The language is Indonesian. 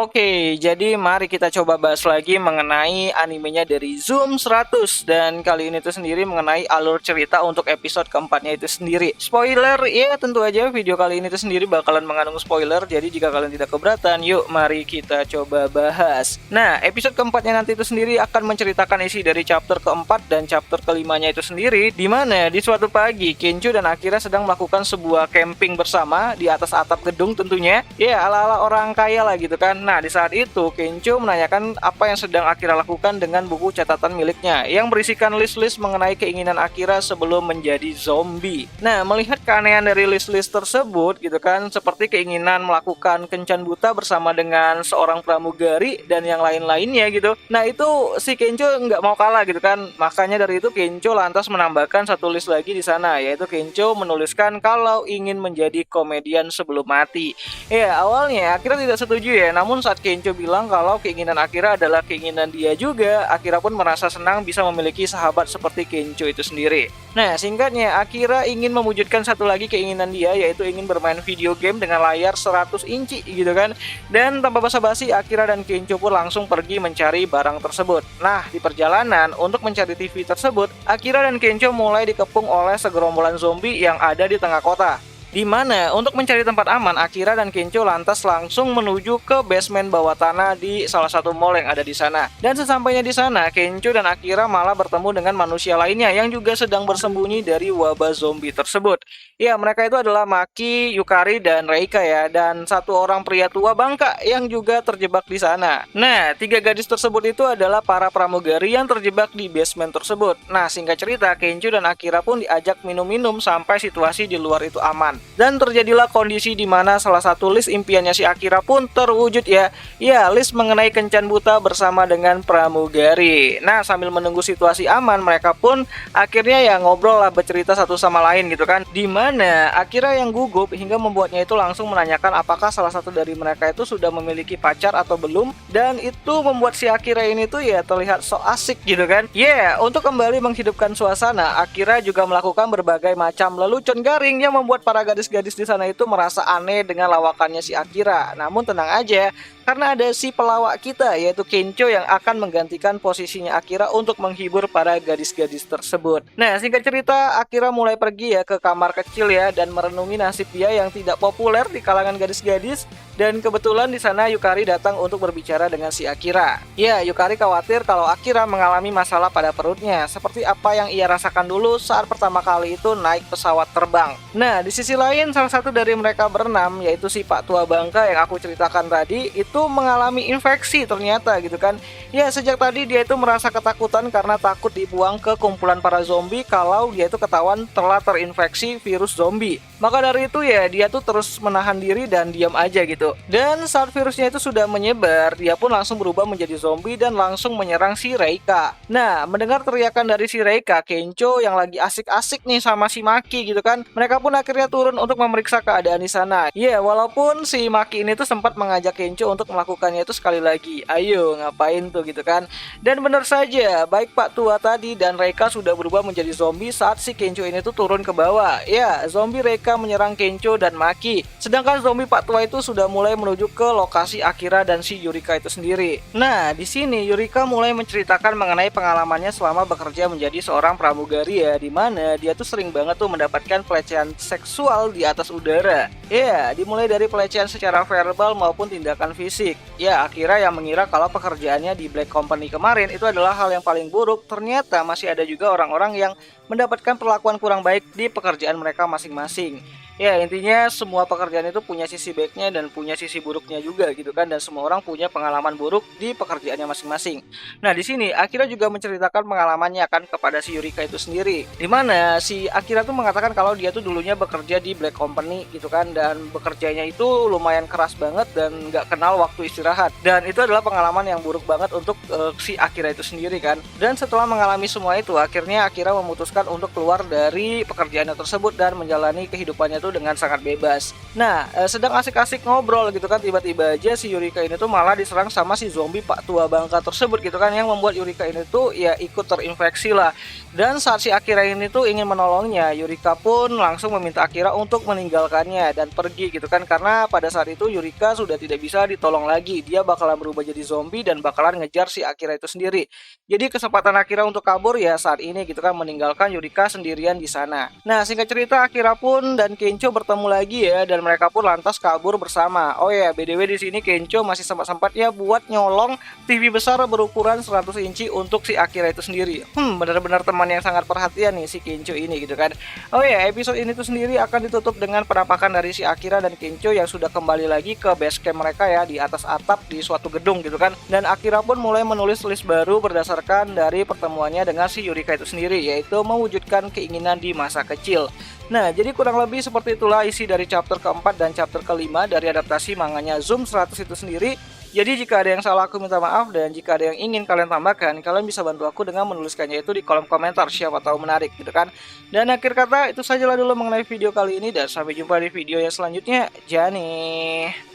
Oke, jadi mari kita coba bahas lagi mengenai animenya dari Zoom 100 dan kali ini tuh sendiri mengenai alur cerita untuk episode keempatnya itu sendiri. Spoiler, ya tentu aja video kali ini tuh sendiri bakalan mengandung spoiler, jadi jika kalian tidak keberatan, yuk mari kita coba bahas. Nah, episode keempatnya nanti itu sendiri akan menceritakan isi dari chapter keempat dan chapter kelimanya itu sendiri, di mana di suatu pagi Kenju dan Akira sedang melakukan sebuah camping bersama di atas atap gedung tentunya. Ya, ala-ala orang kaya lah gitu kan. Nah, di saat itu Kenjo menanyakan apa yang sedang Akira lakukan dengan buku catatan miliknya yang berisikan list-list mengenai keinginan Akira sebelum menjadi zombie. Nah, melihat keanehan dari list-list tersebut gitu kan, seperti keinginan melakukan kencan buta bersama dengan seorang pramugari dan yang lain-lainnya gitu. Nah, itu si Kenjo nggak mau kalah gitu kan. Makanya dari itu Kenjo lantas menambahkan satu list lagi di sana, yaitu Kenjo menuliskan kalau ingin menjadi komedian sebelum mati. Ya, awalnya Akira tidak setuju ya, namun saat Kenjo bilang kalau keinginan Akira adalah keinginan dia juga, Akira pun merasa senang bisa memiliki sahabat seperti Kenjo itu sendiri. Nah, singkatnya, Akira ingin mewujudkan satu lagi keinginan dia, yaitu ingin bermain video game dengan layar 100 inci gitu kan. Dan tanpa basa-basi, Akira dan Kenjo pun langsung pergi mencari barang tersebut. Nah, di perjalanan untuk mencari TV tersebut, Akira dan Kenjo mulai dikepung oleh segerombolan zombie yang ada di tengah kota. Di mana untuk mencari tempat aman, Akira dan Kenjo lantas langsung menuju ke basement bawah tanah di salah satu mall yang ada di sana. Dan sesampainya di sana, Kenjo dan Akira malah bertemu dengan manusia lainnya yang juga sedang bersembunyi dari wabah zombie tersebut. Ya, mereka itu adalah Maki, Yukari, dan Reika ya, dan satu orang pria tua bangka yang juga terjebak di sana. Nah, tiga gadis tersebut itu adalah para pramugari yang terjebak di basement tersebut. Nah, singkat cerita, Kenjo dan Akira pun diajak minum-minum sampai situasi di luar itu aman. Dan terjadilah kondisi di mana salah satu list impiannya si Akira pun terwujud ya. Ya, list mengenai kencan buta bersama dengan pramugari. Nah, sambil menunggu situasi aman, mereka pun akhirnya ya ngobrol lah, bercerita satu sama lain gitu kan. Di mana Akira yang gugup hingga membuatnya itu langsung menanyakan apakah salah satu dari mereka itu sudah memiliki pacar atau belum. Dan itu membuat si Akira ini tuh ya terlihat so asik gitu kan. Ya, untuk kembali menghidupkan suasana, Akira juga melakukan berbagai macam lelucon garing yang membuat para gadis-gadis di sana itu merasa aneh dengan lawakannya si Akira. Namun tenang aja, karena ada si pelawak kita yaitu Kenjo yang akan menggantikan posisinya Akira untuk menghibur para gadis-gadis tersebut. Nah, singkat cerita, Akira mulai pergi ya ke kamar kecil ya dan merenungi nasib dia yang tidak populer di kalangan gadis-gadis. Dan kebetulan di sana Yukari datang untuk berbicara dengan si Akira. Ya, Yukari khawatir kalau Akira mengalami masalah pada perutnya, seperti apa yang ia rasakan dulu saat pertama kali itu naik pesawat terbang. Nah, di sisi lain, salah satu dari mereka berenam, yaitu si Pak Tua Bangka yang aku ceritakan tadi, itu mengalami infeksi ternyata gitu kan. Ya, sejak tadi dia itu merasa ketakutan karena takut dibuang ke kumpulan para zombie kalau dia itu ketahuan telah terinfeksi virus zombie. Maka dari itu ya, dia tuh terus menahan diri dan diam aja gitu. Dan saat virusnya itu sudah menyebar, dia pun langsung berubah menjadi zombie dan langsung menyerang si Reika. Nah, mendengar teriakan dari si Reika, Kenjo yang lagi asik-asik nih sama si Maki gitu kan, mereka pun akhirnya turun untuk memeriksa keadaan di sana. Ya, walaupun si Maki ini tuh sempat mengajak Kenjo untuk melakukannya itu sekali lagi. Ayo, ngapain tuh gitu kan. Dan benar saja, baik Pak Tua tadi dan Reika sudah berubah menjadi zombie saat si Kenjo ini tuh turun ke bawah. Ya, zombie Reika menyerang Kenjo dan Maki. Sedangkan zombie Pak Tua itu sudah mulai menuju ke lokasi Akira dan si Yurika itu sendiri. Nah, di sini Yurika mulai menceritakan mengenai pengalamannya selama bekerja menjadi seorang pramugari ya, di mana dia tuh sering banget tuh mendapatkan pelecehan seksual di atas udara. Ya, dimulai dari pelecehan secara verbal maupun tindakan fisik. Ya, Akira yang mengira kalau pekerjaannya di Black Company kemarin itu adalah hal yang paling buruk, ternyata masih ada juga orang-orang yang mendapatkan perlakuan kurang baik di pekerjaan mereka masing-masing. Ya, intinya semua pekerjaan itu punya sisi baiknya dan punya sisi buruknya juga gitu kan, dan semua orang punya pengalaman buruk di pekerjaannya masing-masing. Nah, di sini Akira juga menceritakan pengalamannya kan kepada si Yurika itu sendiri. Di mana si Akira tuh mengatakan kalau dia tuh dulunya bekerja di Black Company gitu kan, dan bekerjanya itu lumayan keras banget dan nggak kenal waktu istirahat. Dan itu adalah pengalaman yang buruk banget untuk si Akira itu sendiri kan. Dan setelah mengalami semua itu, akhirnya Akira memutuskan untuk keluar dari pekerjaannya tersebut dan menjalani kehidupannya tuh dengan sangat bebas. Nah, sedang asik-asik ngobrol gitu kan, tiba-tiba aja si Yurika ini tuh malah diserang sama si zombie Pak Tua Bangka tersebut gitu kan, yang membuat Yurika ini tuh ya ikut terinfeksi lah. Dan saat si Akira ini tuh ingin menolongnya, Yurika pun langsung meminta Akira untuk meninggalkannya dan pergi gitu kan, karena pada saat itu Yurika sudah tidak bisa ditolong lagi. Dia bakalan berubah jadi zombie dan bakalan ngejar si Akira itu sendiri. Jadi kesempatan Akira untuk kabur ya saat ini gitu kan, meninggalkan Yurika sendirian di sana. Nah, singkat cerita Akira pun dan Kencho bertemu lagi ya, dan mereka pun lantas kabur bersama. Oh ya, BTW di sini Kencho masih sempat-sempatnya buat nyolong TV besar berukuran 100 inci untuk si Akira itu sendiri. Benar-benar teman yang sangat perhatian nih si Kencho ini gitu kan. Oh ya, episode ini tuh sendiri akan ditutup dengan penampakan dari si Akira dan Kencho yang sudah kembali lagi ke base camp mereka ya, di atas atap di suatu gedung gitu kan. Dan Akira pun mulai menulis list baru berdasarkan dari pertemuannya dengan si Yurika itu sendiri, yaitu mewujudkan keinginan di masa kecil. Nah, jadi kurang lebih seperti itulah isi dari chapter keempat dan chapter kelima dari adaptasi manganya Zoom 100 itu sendiri. Jadi jika ada yang salah aku minta maaf, dan jika ada yang ingin kalian tambahkan, kalian bisa bantu aku dengan menuliskannya itu di kolom komentar, siapa tahu menarik gitu kan. Dan akhir kata itu sajalah dulu mengenai video kali ini, dan sampai jumpa di video yang selanjutnya. Jani.